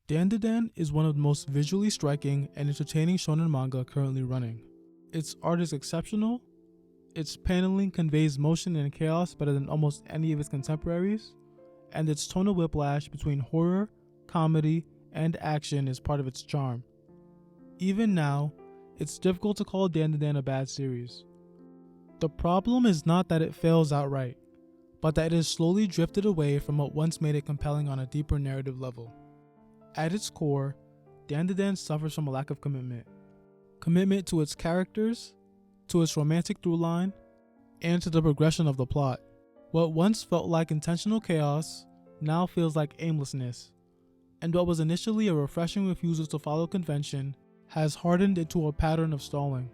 Dandadan is one of the most visually striking and entertaining shonen manga currently running. Its art is exceptional, its paneling conveys motion and chaos better than almost any of its contemporaries, and its tonal whiplash between horror, comedy, and action is part of its charm. Even now, it's difficult to call Dandadan a bad series. The problem is not that it fails outright, but that it has slowly drifted away from what once made it compelling on a deeper narrative level. At its core, Dandadan suffers from a lack of commitment. Commitment to its characters, to its romantic throughline, and to the progression of the plot. What once felt like intentional chaos now feels like aimlessness, and what was initially a refreshing refusal to follow convention has hardened into a pattern of stalling.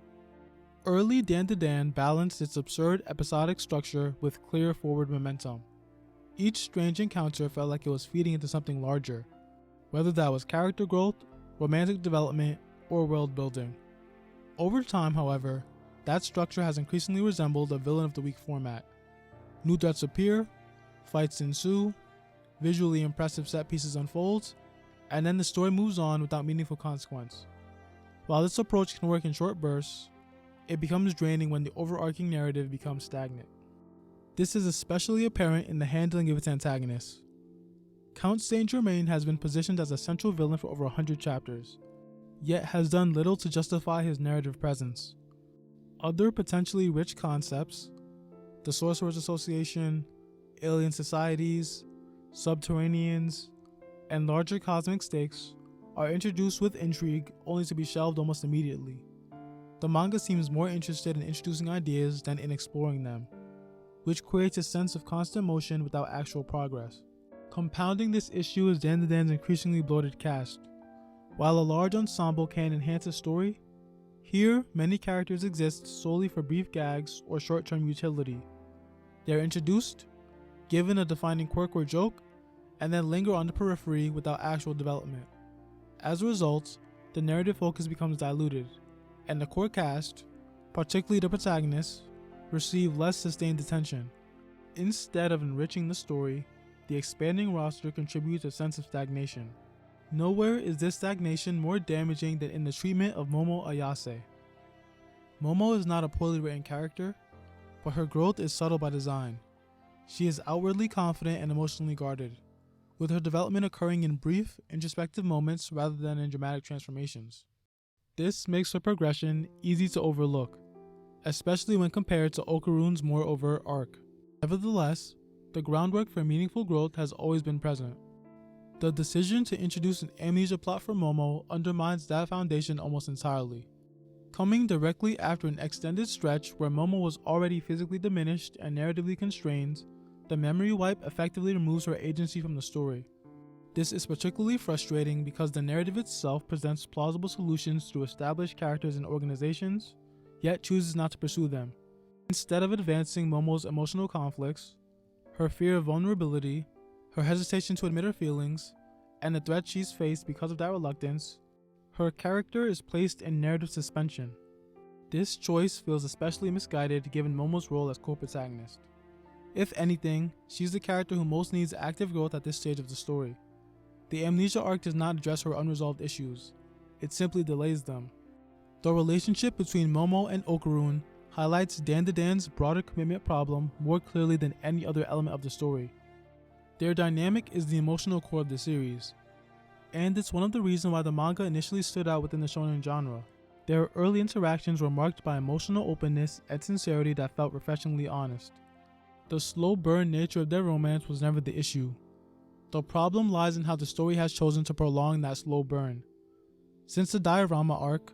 Early Dandadan balanced its absurd episodic structure with clear forward momentum. Each strange encounter felt like it was feeding into something larger, whether that was character growth, romantic development, or world building. Over time, however, that structure has increasingly resembled a villain of the week format. New threats appear, fights ensue, visually impressive set pieces unfold, and then the story moves on without meaningful consequence. While this approach can work in short bursts, it becomes draining when the overarching narrative becomes stagnant. This is especially apparent in the handling of its antagonists. Count Saint Germain has been positioned as a central villain for over 100 chapters, yet has done little to justify his narrative presence. Other potentially rich concepts, the Sorcerers Association, alien societies, subterraneans, and larger cosmic stakes, are introduced with intrigue only to be shelved almost immediately. The manga seems more interested in introducing ideas than in exploring them, which creates a sense of constant motion without actual progress. Compounding this issue is Dandadan's increasingly bloated cast. While a large ensemble can enhance a story, here many characters exist solely for brief gags or short-term utility. They are introduced, given a defining quirk or joke, and then linger on the periphery without actual development. As a result, the narrative focus becomes diluted, and the core cast, particularly the protagonists, receive less sustained attention. Instead of enriching the story, the expanding roster contributes a sense of stagnation. Nowhere is this stagnation more damaging than in the treatment of Momo Ayase. Momo is not a poorly written character, but her growth is subtle by design. She is outwardly confident and emotionally guarded, with her development occurring in brief, introspective moments rather than in dramatic transformations. This makes her progression easy to overlook, especially when compared to Okarun's more overt arc. Nevertheless, the groundwork for meaningful growth has always been present. The decision to introduce an amnesia plot for Momo undermines that foundation almost entirely. Coming directly after an extended stretch where Momo was already physically diminished and narratively constrained, the memory wipe effectively removes her agency from the story. This is particularly frustrating because the narrative itself presents plausible solutions to established characters and organizations, yet chooses not to pursue them. Instead of advancing Momo's emotional conflicts, her fear of vulnerability, her hesitation to admit her feelings, and the threat she's faced because of that reluctance, her character is placed in narrative suspension. This choice feels especially misguided given Momo's role as co-protagonist. If anything, she's the character who most needs active growth at this stage of the story. The amnesia arc does not address her unresolved issues, it simply delays them. The relationship between Momo and Okarun highlights Dandadan's broader commitment problem more clearly than any other element of the story. Their dynamic is the emotional core of the series, and it's one of the reasons why the manga initially stood out within the shonen genre. Their early interactions were marked by emotional openness and sincerity that felt refreshingly honest. The slow burn nature of their romance was never the issue. The problem lies in how the story has chosen to prolong that slow burn. Since the diorama arc,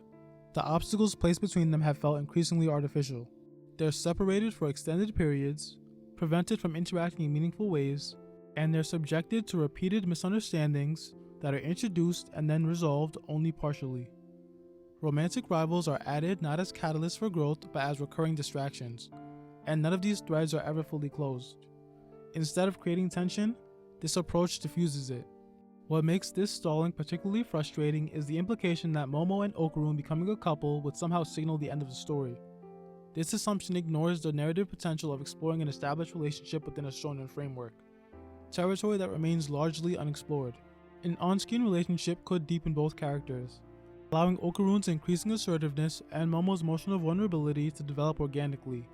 the obstacles placed between them have felt increasingly artificial. They're separated for extended periods, prevented from interacting in meaningful ways, and they're subjected to repeated misunderstandings that are introduced and then resolved only partially. Romantic rivals are added not as catalysts for growth but as recurring distractions, and none of these threads are ever fully closed. Instead of creating tension, this approach diffuses it. What makes this stalling particularly frustrating is the implication that Momo and Okarun becoming a couple would somehow signal the end of the story. This assumption ignores the narrative potential of exploring an established relationship within a shonen framework, territory that remains largely unexplored. An on-screen relationship could deepen both characters, allowing Okarun's increasing assertiveness and Momo's emotional vulnerability to develop organically.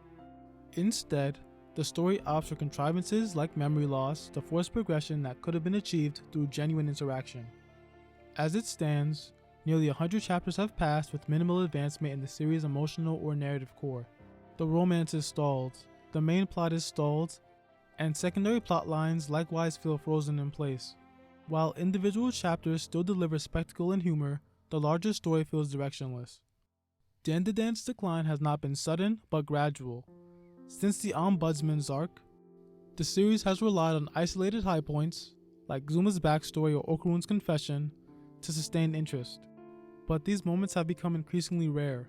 Instead, the story opts for contrivances like memory loss to force progression that could have been achieved through genuine interaction. As it stands, nearly 100 chapters have passed with minimal advancement in the series' emotional or narrative core. The romance is stalled, the main plot is stalled, and secondary plot lines likewise feel frozen in place. While individual chapters still deliver spectacle and humor, the larger story feels directionless. Dandadan's decline has not been sudden, but gradual. Since the Ombudsman's arc, the series has relied on isolated high points, like Zuma's backstory or Okarun's confession, to sustain interest. But these moments have become increasingly rare.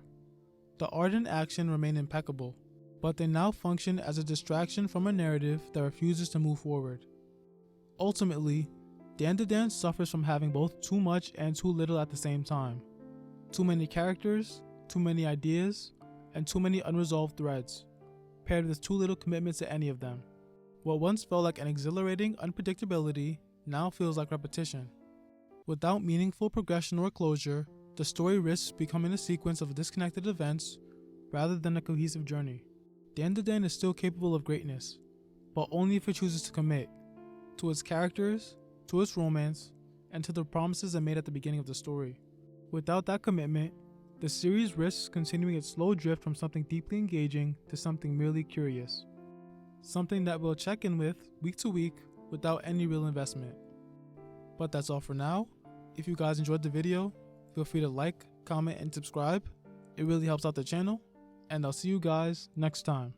The art and action remain impeccable, but they now function as a distraction from a narrative that refuses to move forward. Ultimately, Dandadan suffers from having both too much and too little at the same time. Too many characters, too many ideas, and too many unresolved threads, paired with too little commitment to any of them. What once felt like an exhilarating unpredictability now feels like repetition. Without meaningful progression or closure, the story risks becoming a sequence of disconnected events rather than a cohesive journey. Dandadan is still capable of greatness, but only if it chooses to commit to its characters, to its romance, and to the promises it made at the beginning of the story. Without that commitment, the series risks continuing its slow drift from something deeply engaging to something merely curious. Something that we'll check in with week to week without any real investment. But that's all for now. If you guys enjoyed the video, feel free to like, comment, and subscribe. It really helps out the channel, and I'll see you guys next time.